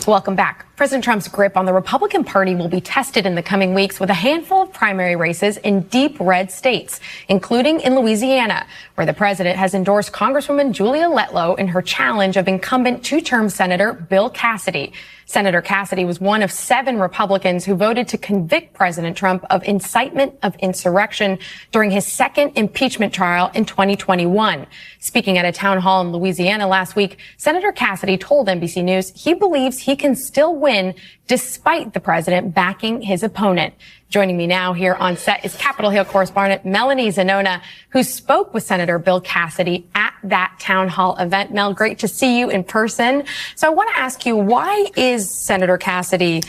Welcome back. President Trump's grip on the Republican Party will be tested in the coming weeks with a handful of primary races in deep red states, including in Louisiana, where the president has endorsed Congresswoman Julia Letlow in her challenge of incumbent two-term Senator Bill Cassidy. Senator Cassidy was one of 7 Republicans who voted to convict President Trump of incitement of insurrection during his second impeachment trial in 2021. Speaking at a town hall in Louisiana last week, Senator Cassidy told NBC News he believes he can still win despite the president backing his opponent. Joining me now here on set is Capitol Hill correspondent Melanie Zanona, who spoke with Senator Bill Cassidy at that town hall event. Mel, great to see you in person. So I want to ask you, why is Senator Cassidy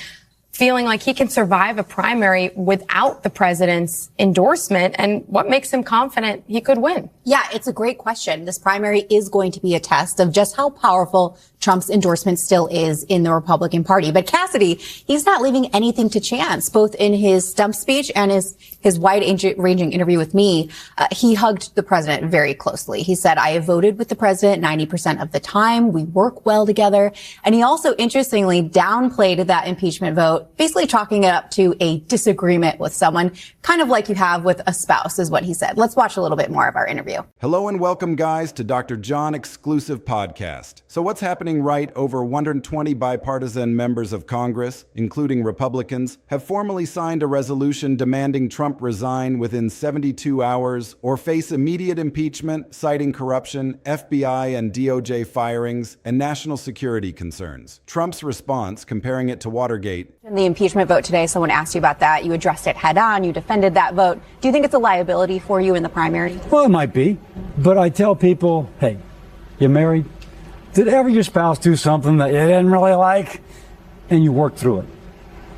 feeling like he can survive a primary without the president's endorsement, and what makes him confident he could win? Yeah, it's a great question. This primary is going to be a test of just how powerful Trump's endorsement still is in the Republican Party. But Cassidy, he's not leaving anything to chance, both in his stump speech and his wide-ranging interview with me. He hugged the president very closely. He said, "I have voted with the president 90% of the time. We work well together." And he also, interestingly, downplayed that impeachment vote, basically chalking it up to a disagreement with someone, kind of like you have with a spouse, is what he said. Let's watch a little bit more of our interview. Hello and welcome, guys, to Dr. John exclusive podcast. So what's happening right? Over 120 bipartisan members of Congress, including Republicans, have formally signed a resolution demanding Trump resign within 72 hours or face immediate impeachment, citing corruption, FBI and DOJ firings, and national security concerns. Trump's response, comparing it to Watergate. In the impeachment vote today, someone asked you about that. You addressed it head on. You defended that vote. Do you think it's a liability for you in the primary? Well, it might be, but I tell people, hey, you're married. Did ever your spouse do something that you didn't really like? And you work through it.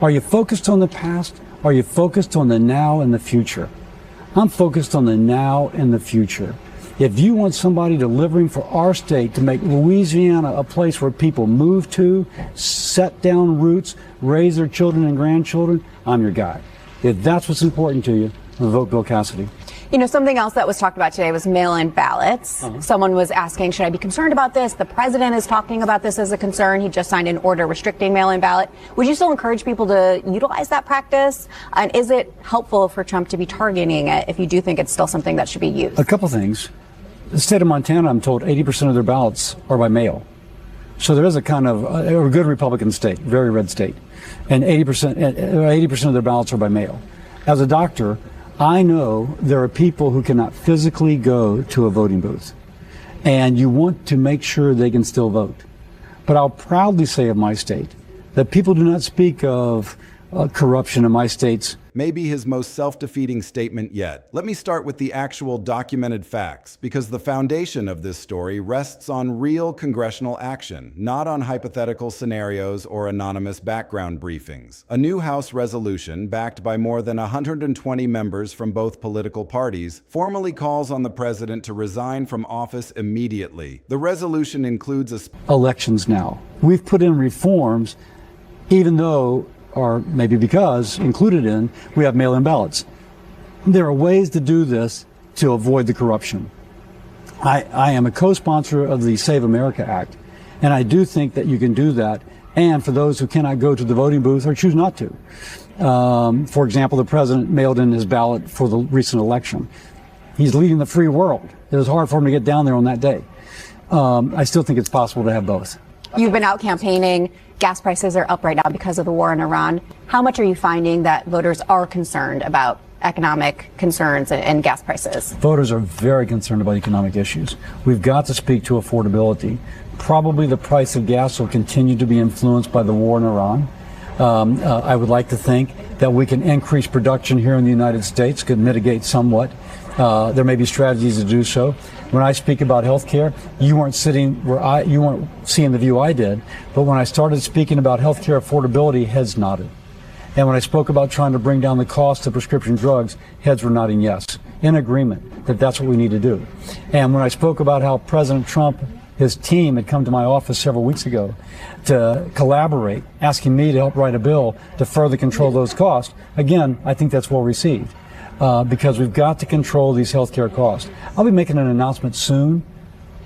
Are you focused on the past? Are you focused on the now and the future? I'm focused on the now and the future. If you want somebody delivering for our state to make Louisiana a place where people move to, set down roots, raise their children and grandchildren, I'm your guy. If that's what's important to you, vote Bill Cassidy. You know, something else that was talked about today was mail-in ballots. Someone was asking, should I be concerned about this? The president is talking about this as a concern. He just signed an order restricting mail-in ballot. Would you still encourage people to utilize that practice? And is it helpful for Trump to be targeting it if you do think it's still something that should be used? A couple things. The state of Montana, I'm told 80% of their ballots are by mail. So there is a kind of a good Republican state, very red state. And 80% of their ballots are by mail. As a doctor, I know there are people who cannot physically go to a voting booth, and you want to make sure they can still vote. But I'll proudly say of my state that people do not speak of corruption in my state's. Maybe his most self-defeating statement yet. Let me start with the actual documented facts, because the foundation of this story rests on real congressional action, not on hypothetical scenarios or anonymous background briefings. A new House resolution, backed by more than 120 members from both political parties, formally calls on the president to resign from office immediately. The resolution includes elections now. We've put in reforms, even though, or maybe because, included in, we have mail-in ballots. There are ways to do this to avoid the corruption. I am a co-sponsor of the Save America Act, and I do think that you can do that, and for those who cannot go to the voting booth or choose not to. For example, the president mailed in his ballot for the recent election. He's leading the free world. It was hard for him to get down there on that day. I still think it's possible to have both. You've been out campaigning. Gas prices are up right now because of the war in Iran. How much are you finding that voters are concerned about economic concerns and gas prices? Voters are very concerned about economic issues. We've got to speak to affordability. Probably the price of gas will continue to be influenced by the war in Iran. I would like to think that we can increase production here in the United States, could mitigate somewhat. There may be strategies to do so. When I speak about health care, you weren't sitting where you weren't seeing the view I did, but when I started speaking about health care affordability, heads nodded. And when I spoke about trying to bring down the cost of prescription drugs, heads were nodding yes, in agreement that that's what we need to do. And when I spoke about how President Trump, his team, had come to my office several weeks ago to collaborate, asking me to help write a bill to further control those costs, again, I think that's well received. Because we've got to control these healthcare costs. I'll be making an announcement soon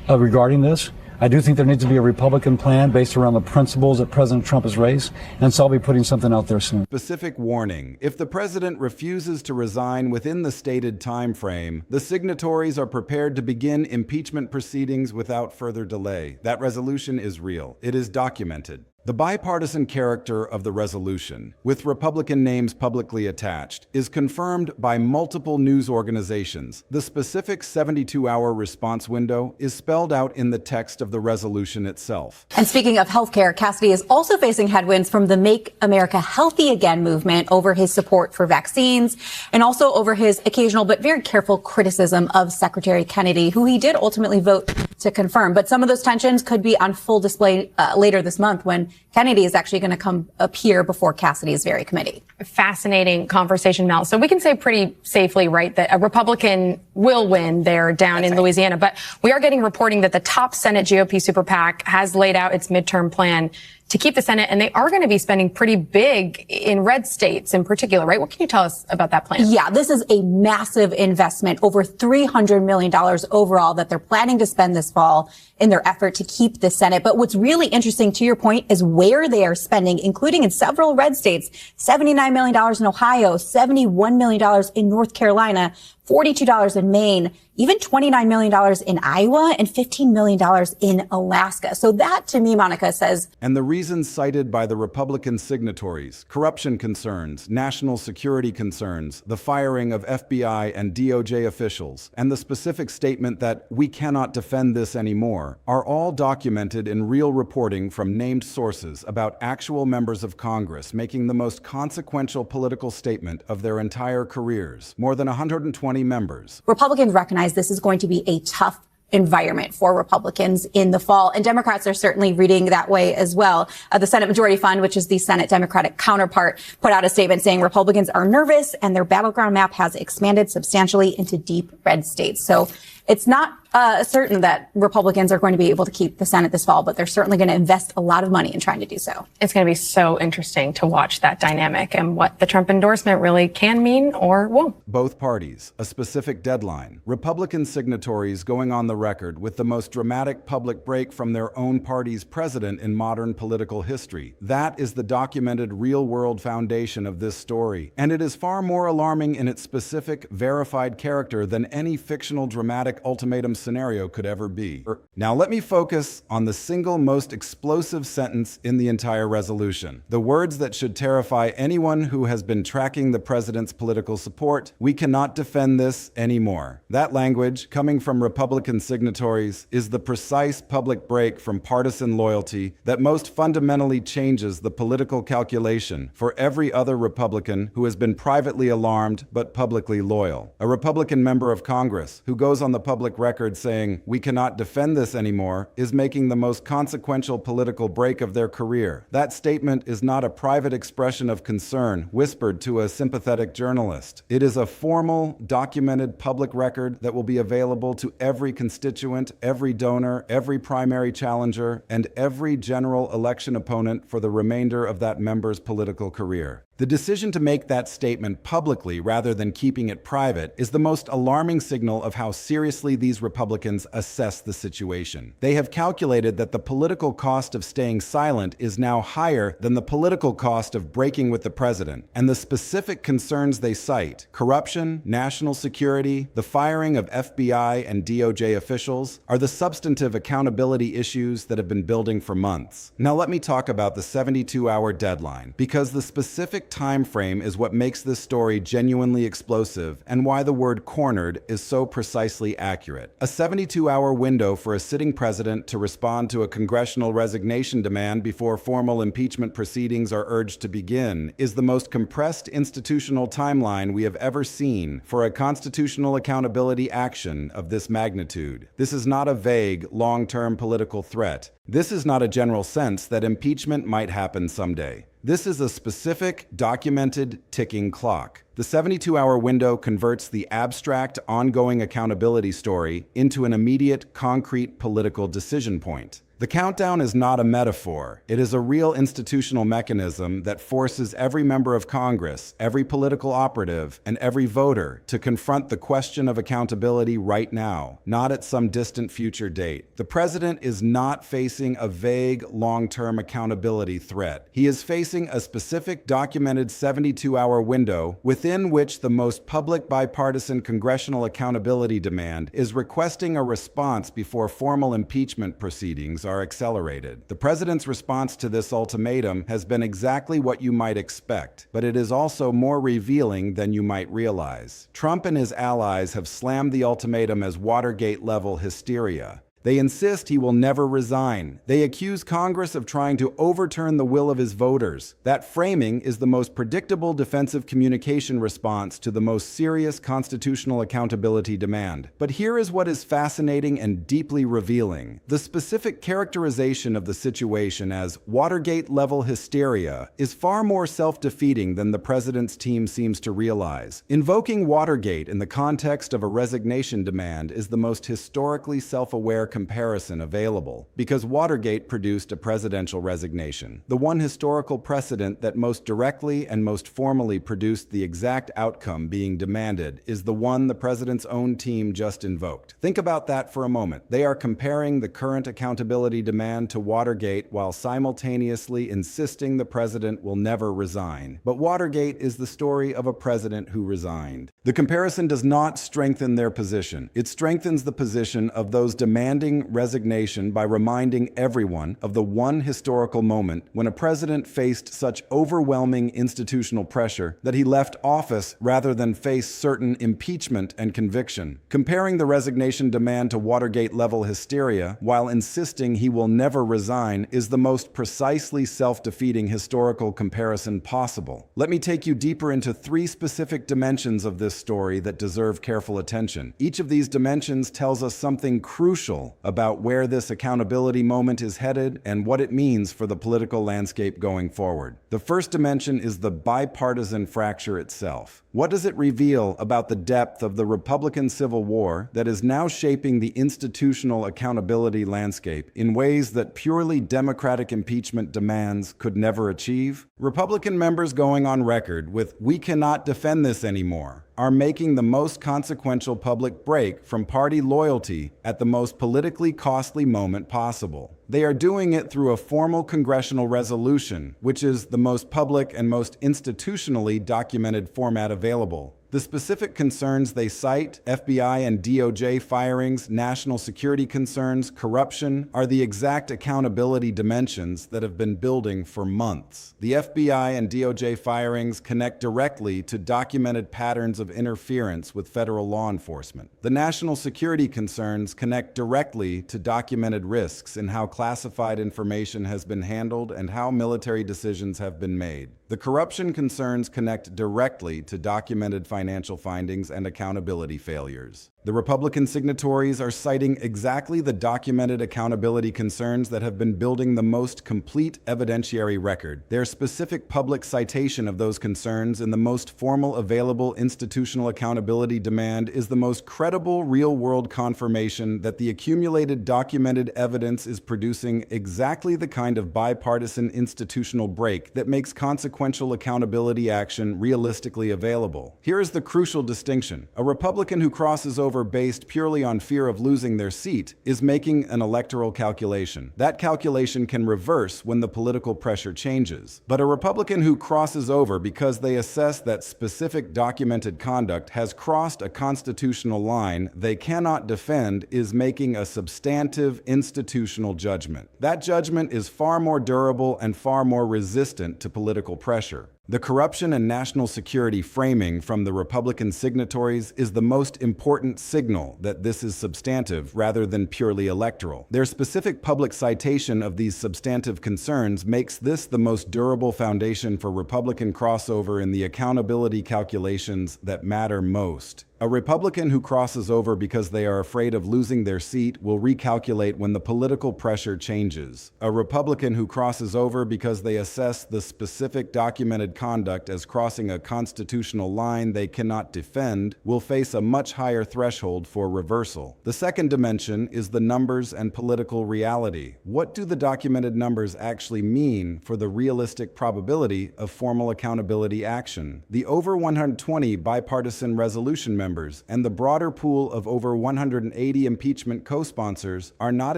regarding this, I do think there needs to be a Republican plan based around the principles that President Trump has raised, and so I'll be putting something out there soon. Specific warning. If the president refuses to resign within the stated time frame, the signatories are prepared to begin impeachment proceedings without further delay. That resolution is real. It is documented. The bipartisan character of the resolution, with Republican names publicly attached, is confirmed by multiple news organizations. The specific 72-hour response window is spelled out in the text of the resolution itself. And speaking of healthcare, Cassidy is also facing headwinds from the Make America Healthy Again movement over his support for vaccines and also over his occasional but very careful criticism of Secretary Kennedy, who he did ultimately vote to confirm. But some of those tensions could be on full display later this month when Kennedy is actually going to appear before Cassidy's very committee. Fascinating conversation, Mel. So we can say pretty safely, right, that a Republican will win there down in Louisiana. But we are getting reporting that the top Senate GOP super PAC has laid out its midterm plan to keep the Senate, and they are going to be spending pretty big in red states in particular, right? What can you tell us about that plan? Yeah, this is a massive investment, over $300 million overall that they're planning to spend this fall in their effort to keep the Senate. But what's really interesting, to your point, is where they are spending, including in several red states, $79 million in Ohio, $71 million in North Carolina, $42 in Maine, even $29 million in Iowa, and $15 million in Alaska. So that, to me, Monica, says... And the reasons cited by the Republican signatories, corruption concerns, national security concerns, the firing of FBI and DOJ officials, and the specific statement that we cannot defend this anymore, are all documented in real reporting from named sources about actual members of Congress making the most consequential political statement of their entire careers, more than 120 members. Republicans recognize this is going to be a tough environment for Republicans in the fall, and Democrats are certainly reading that way as well. The Senate Majority Fund, which is the Senate Democratic counterpart, put out a statement saying Republicans are nervous and their battleground map has expanded substantially into deep red states. So it's not certain that Republicans are going to be able to keep the Senate this fall, but they're certainly going to invest a lot of money in trying to do so. It's going to be so interesting to watch that dynamic and what the Trump endorsement really can mean or won't. Both parties, a specific deadline, Republican signatories going on the record with the most dramatic public break from their own party's president in modern political history. That is the documented real-world foundation of this story, and it is far more alarming in its specific, verified character than any fictional dramatic ultimatum scenario could ever be. Now let me focus on the single most explosive sentence in the entire resolution. The words that should terrify anyone who has been tracking the president's political support: we cannot defend this anymore. That language, coming from Republican signatories, is the precise public break from partisan loyalty that most fundamentally changes the political calculation for every other Republican who has been privately alarmed but publicly loyal. A Republican member of Congress who goes on the public record saying, we cannot defend this anymore, is making the most consequential political break of their career. That statement is not a private expression of concern whispered to a sympathetic journalist. It is a formal, documented public record that will be available to every constituent, every donor, every primary challenger, and every general election opponent for the remainder of that member's political career. The decision to make that statement publicly rather than keeping it private is the most alarming signal of how seriously these Republicans assess the situation. They have calculated that the political cost of staying silent is now higher than the political cost of breaking with the president, and the specific concerns they cite, corruption, national security, the firing of FBI and DOJ officials, are the substantive accountability issues that have been building for months. Now let me talk about the 72-hour deadline, because the specific time frame is what makes this story genuinely explosive and why the word cornered is so precisely accurate. A 72-hour window for a sitting president to respond to a congressional resignation demand before formal impeachment proceedings are urged to begin is the most compressed institutional timeline we have ever seen for a constitutional accountability action of this magnitude. This is not a vague, long-term political threat. This is not a general sense that impeachment might happen someday. This is a specific, documented, ticking clock. The 72-hour window converts the abstract, ongoing accountability story into an immediate, concrete political decision point. The countdown is not a metaphor. It is a real institutional mechanism that forces every member of Congress, every political operative, and every voter to confront the question of accountability right now, not at some distant future date. The president is not facing a vague, long-term accountability threat. He is facing a specific documented 72-hour window within which the most public bipartisan congressional accountability demand is requesting a response before formal impeachment proceedings are accelerated. The president's response to this ultimatum has been exactly what you might expect, but it is also more revealing than you might realize. Trump and his allies have slammed the ultimatum as Watergate-level hysteria. They insist he will never resign. They accuse Congress of trying to overturn the will of his voters. That framing is the most predictable defensive communication response to the most serious constitutional accountability demand. But here is what is fascinating and deeply revealing. The specific characterization of the situation as Watergate-level hysteria is far more self-defeating than the president's team seems to realize. Invoking Watergate in the context of a resignation demand is the most historically self-aware comparison available, because Watergate produced a presidential resignation, the one historical precedent that most directly and most formally produced the exact outcome being demanded is the one the president's own team just invoked. Think about that for a moment. They are comparing the current accountability demand to Watergate while simultaneously insisting the president will never resign. But Watergate is the story of a president who resigned. The comparison does not strengthen their position. It strengthens the position of those demanding resignation by reminding everyone of the one historical moment when a president faced such overwhelming institutional pressure that he left office rather than face certain impeachment and conviction. Comparing the resignation demand to Watergate-level hysteria while insisting he will never resign is the most precisely self-defeating historical comparison possible. Let me take you deeper into three specific dimensions of this story that deserve careful attention. Each of these dimensions tells us something crucial about where this accountability moment is headed and what it means for the political landscape going forward. The first dimension is the bipartisan fracture itself. What does it reveal about the depth of the Republican Civil War that is now shaping the institutional accountability landscape in ways that purely Democratic impeachment demands could never achieve? Republican members going on record with "we cannot defend this anymore" are making the most consequential public break from party loyalty at the most politically costly moment possible. They are doing it through a formal congressional resolution, which is the most public and most institutionally documented format available. The specific concerns they cite, FBI and DOJ firings, national security concerns, corruption, are the exact accountability dimensions that have been building for months. The FBI and DOJ firings connect directly to documented patterns of interference with federal law enforcement. The national security concerns connect directly to documented risks in how classified information has been handled and how military decisions have been made. The corruption concerns connect directly to documented financial findings and accountability failures. The Republican signatories are citing exactly the documented accountability concerns that have been building the most complete evidentiary record. Their specific public citation of those concerns in the most formal available institutional accountability demand is the most credible real-world confirmation that the accumulated documented evidence is producing exactly the kind of bipartisan institutional break that makes consequential accountability action realistically available. Here is the crucial distinction. A Republican who crosses over based purely on fear of losing their seat is making an electoral calculation. That calculation can reverse when the political pressure changes. But a Republican who crosses over because they assess that specific documented conduct has crossed a constitutional line they cannot defend is making a substantive institutional judgment. That judgment is far more durable and far more resistant to political pressure. The corruption and national security framing from the Republican signatories is the most important signal that this is substantive rather than purely electoral. Their specific public citation of these substantive concerns makes this the most durable foundation for Republican crossover in the accountability calculations that matter most. A Republican who crosses over because they are afraid of losing their seat will recalculate when the political pressure changes. A Republican who crosses over because they assess the specific documented conduct as crossing a constitutional line they cannot defend will face a much higher threshold for reversal. The second dimension is the numbers and political reality. What do the documented numbers actually mean for the realistic probability of formal accountability action? The over 120 bipartisan resolution members and the broader pool of over 180 impeachment co-sponsors are not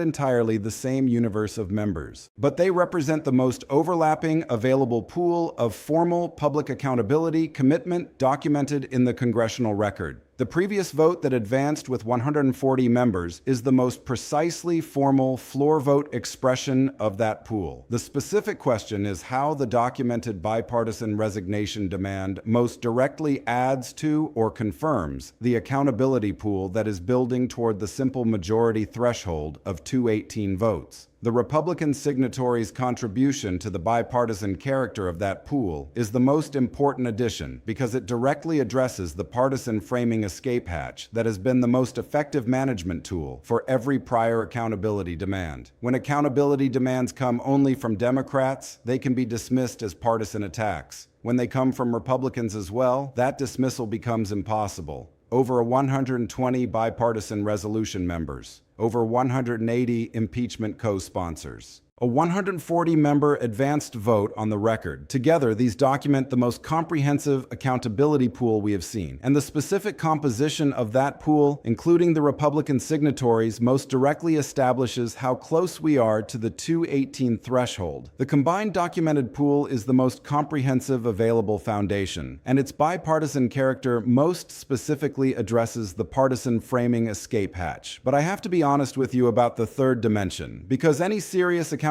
entirely the same universe of members, but they represent the most overlapping available pool of formal public accountability commitment documented in the congressional record. The previous vote that advanced with 140 members is the most precisely formal floor vote expression of that pool. The specific question is how the documented bipartisan resignation demand most directly adds to or confirms the accountability pool that is building toward the simple majority threshold of 218 votes. The Republican signatories' contribution to the bipartisan character of that pool is the most important addition because it directly addresses the partisan framing escape hatch that has been the most effective management tool for every prior accountability demand. When accountability demands come only from Democrats, they can be dismissed as partisan attacks. When they come from Republicans as well, that dismissal becomes impossible. Over 120 bipartisan resolution members, over 180 impeachment co-sponsors. A 140-member advanced vote on the record. Together, these document the most comprehensive accountability pool we have seen, and the specific composition of that pool, including the Republican signatories, most directly establishes how close we are to the 218 threshold. The combined documented pool is the most comprehensive available foundation, and its bipartisan character most specifically addresses the partisan framing escape hatch. But I have to be honest with you about the third dimension, because any serious accountability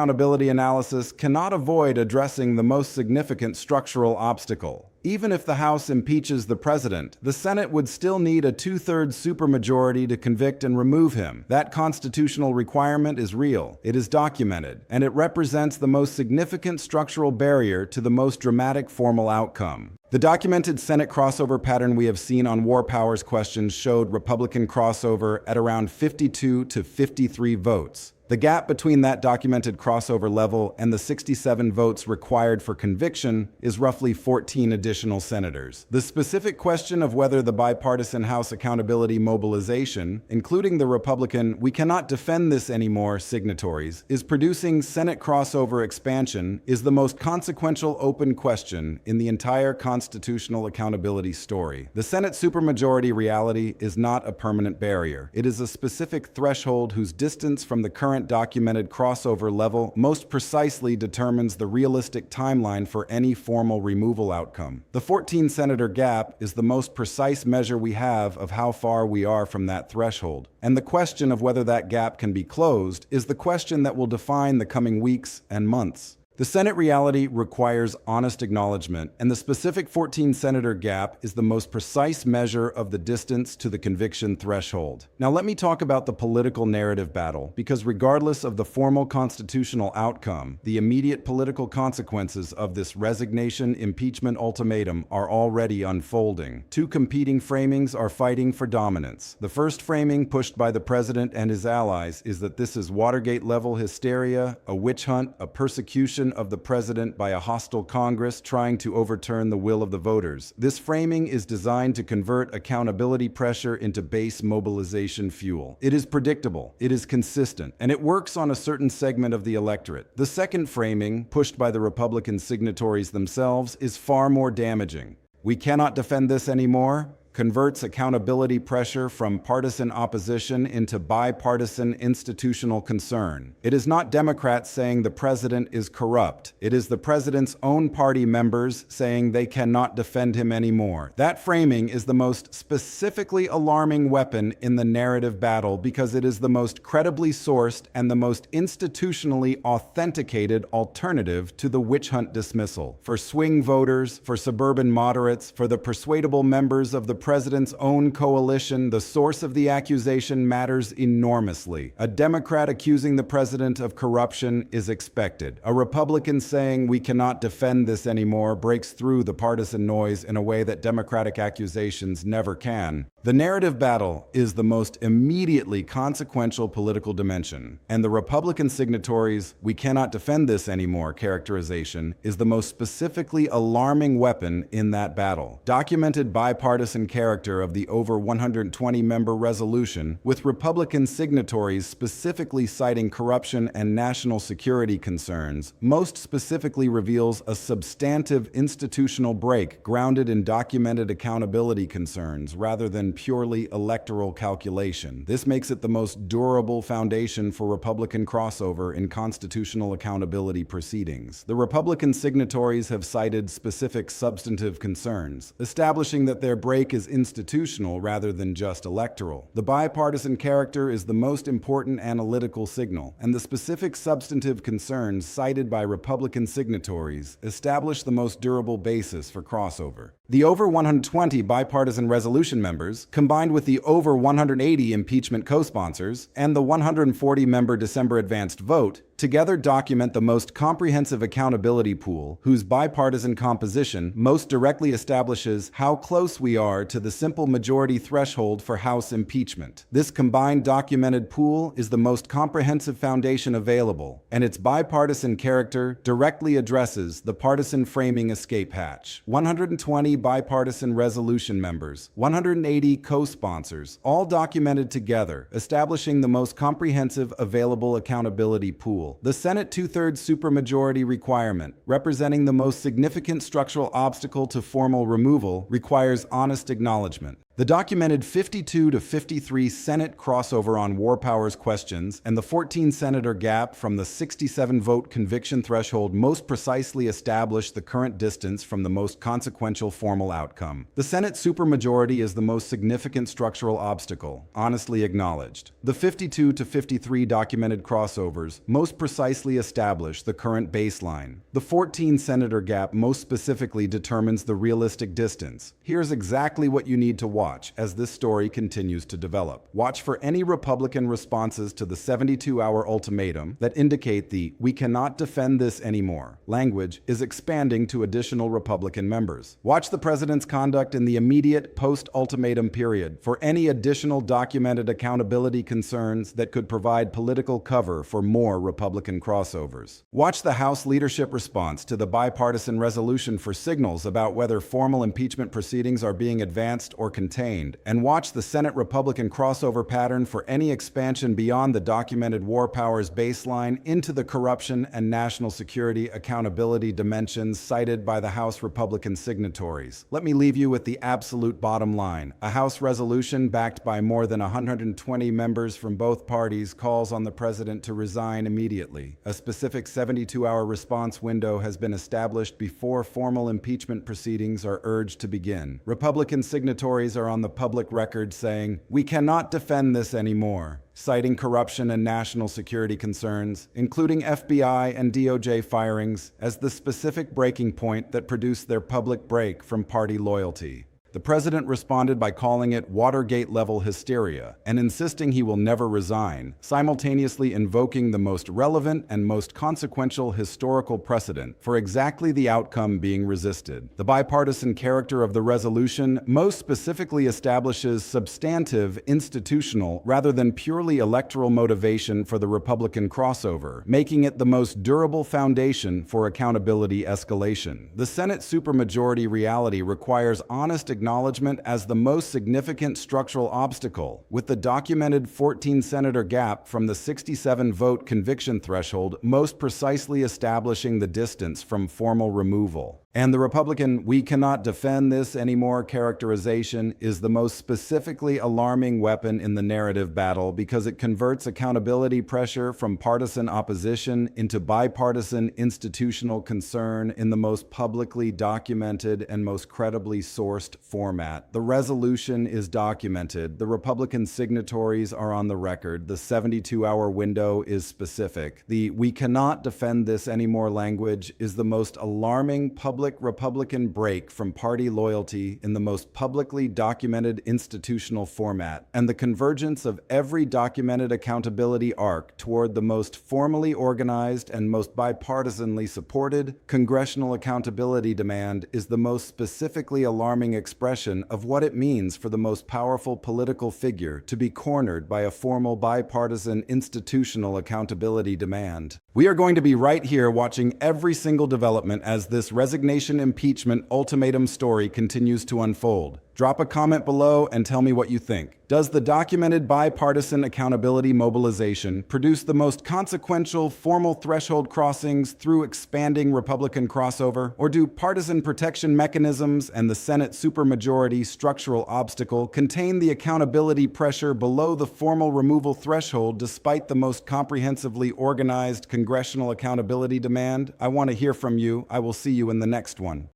analysis cannot avoid addressing the most significant structural obstacle. Even if the House impeaches the president, the Senate would still need a two-thirds supermajority to convict and remove him. That constitutional requirement is real, it is documented, and it represents the most significant structural barrier to the most dramatic formal outcome. The documented Senate crossover pattern we have seen on war powers questions showed Republican crossover at around 52 to 53 votes. The gap between that documented crossover level and the 67 votes required for conviction is roughly 14 additional senators. The specific question of whether the bipartisan House accountability mobilization, including the Republican "we cannot defend this anymore" signatories, is producing Senate crossover expansion is the most consequential open question in the entire constitutional accountability story. The Senate supermajority reality is not a permanent barrier. It is a specific threshold whose distance from the current documented crossover level most precisely determines the realistic timeline for any formal removal outcome. The 14-senator gap is the most precise measure we have of how far we are from that threshold. And the question of whether that gap can be closed is the question that will define the coming weeks and months. The Senate reality requires honest acknowledgement, and the specific 14-senator gap is the most precise measure of the distance to the conviction threshold. Now let me talk about the political narrative battle, because regardless of the formal constitutional outcome, the immediate political consequences of this resignation impeachment ultimatum are already unfolding. Two competing framings are fighting for dominance. The first framing, pushed by the president and his allies, is that this is Watergate-level hysteria, a witch hunt, a persecution of the president by a hostile Congress trying to overturn the will of the voters. This framing is designed to convert accountability pressure into base mobilization fuel. It is predictable, it is consistent, and it works on a certain segment of the electorate. The second framing, pushed by the Republican signatories themselves, is far more damaging. "We cannot defend this anymore" converts accountability pressure from partisan opposition into bipartisan institutional concern. It is not Democrats saying the president is corrupt. It is the president's own party members saying they cannot defend him anymore. That framing is the most specifically alarming weapon in the narrative battle because it is the most credibly sourced and the most institutionally authenticated alternative to the witch hunt dismissal. For swing voters, for suburban moderates, for the persuadable members of the president's own coalition, the source of the accusation matters enormously. A Democrat accusing the president of corruption is expected. A Republican saying "we cannot defend this anymore" breaks through the partisan noise in a way that Democratic accusations never can. The narrative battle is the most immediately consequential political dimension, and the Republican signatories' "we cannot defend this anymore" characterization is the most specifically alarming weapon in that battle. Documented bipartisan character of the over 120-member resolution, with Republican signatories specifically citing corruption and national security concerns, most specifically reveals a substantive institutional break grounded in documented accountability concerns rather than purely electoral calculation. This makes it the most durable foundation for Republican crossover in constitutional accountability proceedings. The Republican signatories have cited specific substantive concerns, establishing that their break is institutional rather than just electoral. The bipartisan character is the most important analytical signal, and the specific substantive concerns cited by Republican signatories establish the most durable basis for crossover. The over 120 bipartisan resolution members, combined with the over 180 impeachment co-sponsors and the 140-member December advanced vote, together document the most comprehensive accountability pool whose bipartisan composition most directly establishes how close we are to the simple majority threshold for House impeachment. This combined documented pool is the most comprehensive foundation available, and its bipartisan character directly addresses the partisan framing escape hatch. 120 bipartisan resolution members, 180 co-sponsors, all documented together, establishing the most comprehensive available accountability pool. The Senate two-thirds supermajority requirement, representing the most significant structural obstacle to formal removal, requires honest acknowledgement. The documented 52 to 53 Senate crossover on war powers questions and the 14-senator gap from the 67-vote conviction threshold most precisely establish the current distance from the most consequential formal outcome. The Senate supermajority is the most significant structural obstacle, honestly acknowledged. The 52 to 53 documented crossovers most precisely establish the current baseline. The 14-senator gap most specifically determines the realistic distance. Here's exactly what you need to watch as this story continues to develop. Watch for any Republican responses to the 72-hour ultimatum that indicate the "we cannot defend this anymore" language is expanding to additional Republican members. Watch the president's conduct in the immediate post-ultimatum period for any additional documented accountability concerns that could provide political cover for more Republican crossovers. Watch the House leadership response to the bipartisan resolution for signals about whether formal impeachment proceedings are being advanced or contained, and watch the Senate Republican crossover pattern for any expansion beyond the documented war powers baseline into the corruption and national security accountability dimensions cited by the House Republican signatories. Let me leave you with the absolute bottom line. A House resolution backed by more than 120 members from both parties calls on the president to resign immediately. A specific 72-hour response window has been established before formal impeachment proceedings are urged to begin. Republican signatories are on the public record saying, "We cannot defend this anymore," citing corruption and national security concerns, including FBI and DOJ firings, as the specific breaking point that produced their public break from party loyalty. The president responded by calling it Watergate-level hysteria and insisting he will never resign, simultaneously invoking the most relevant and most consequential historical precedent for exactly the outcome being resisted. The bipartisan character of the resolution most specifically establishes substantive, institutional, rather than purely electoral motivation for the Republican crossover, making it the most durable foundation for accountability escalation. The Senate supermajority reality requires honest acknowledgement as the most significant structural obstacle, with the documented 14-senator gap from the 67-vote conviction threshold most precisely establishing the distance from formal removal. And the Republican "we cannot defend this anymore" characterization is the most specifically alarming weapon in the narrative battle because it converts accountability pressure from partisan opposition into bipartisan institutional concern in the most publicly documented and most credibly sourced format. The resolution is documented, the Republican signatories are on the record, the 72-hour window is specific. The "we cannot defend this anymore" language is the most alarming public Republican break from party loyalty in the most publicly documented institutional format, and the convergence of every documented accountability arc toward the most formally organized and most bipartisanly supported congressional accountability demand is the most specifically alarming expression expression of what it means for the most powerful political figure to be cornered by a formal bipartisan institutional accountability demand. We are going to be right here watching every single development as this resignation impeachment ultimatum story continues to unfold. Drop a comment below and tell me what you think. Does the documented bipartisan accountability mobilization produce the most consequential formal threshold crossings through expanding Republican crossover? Or do partisan protection mechanisms and the Senate supermajority structural obstacle contain the accountability pressure below the formal removal threshold despite the most comprehensively organized congressional accountability demand? I want to hear from you. I will see you in the next one.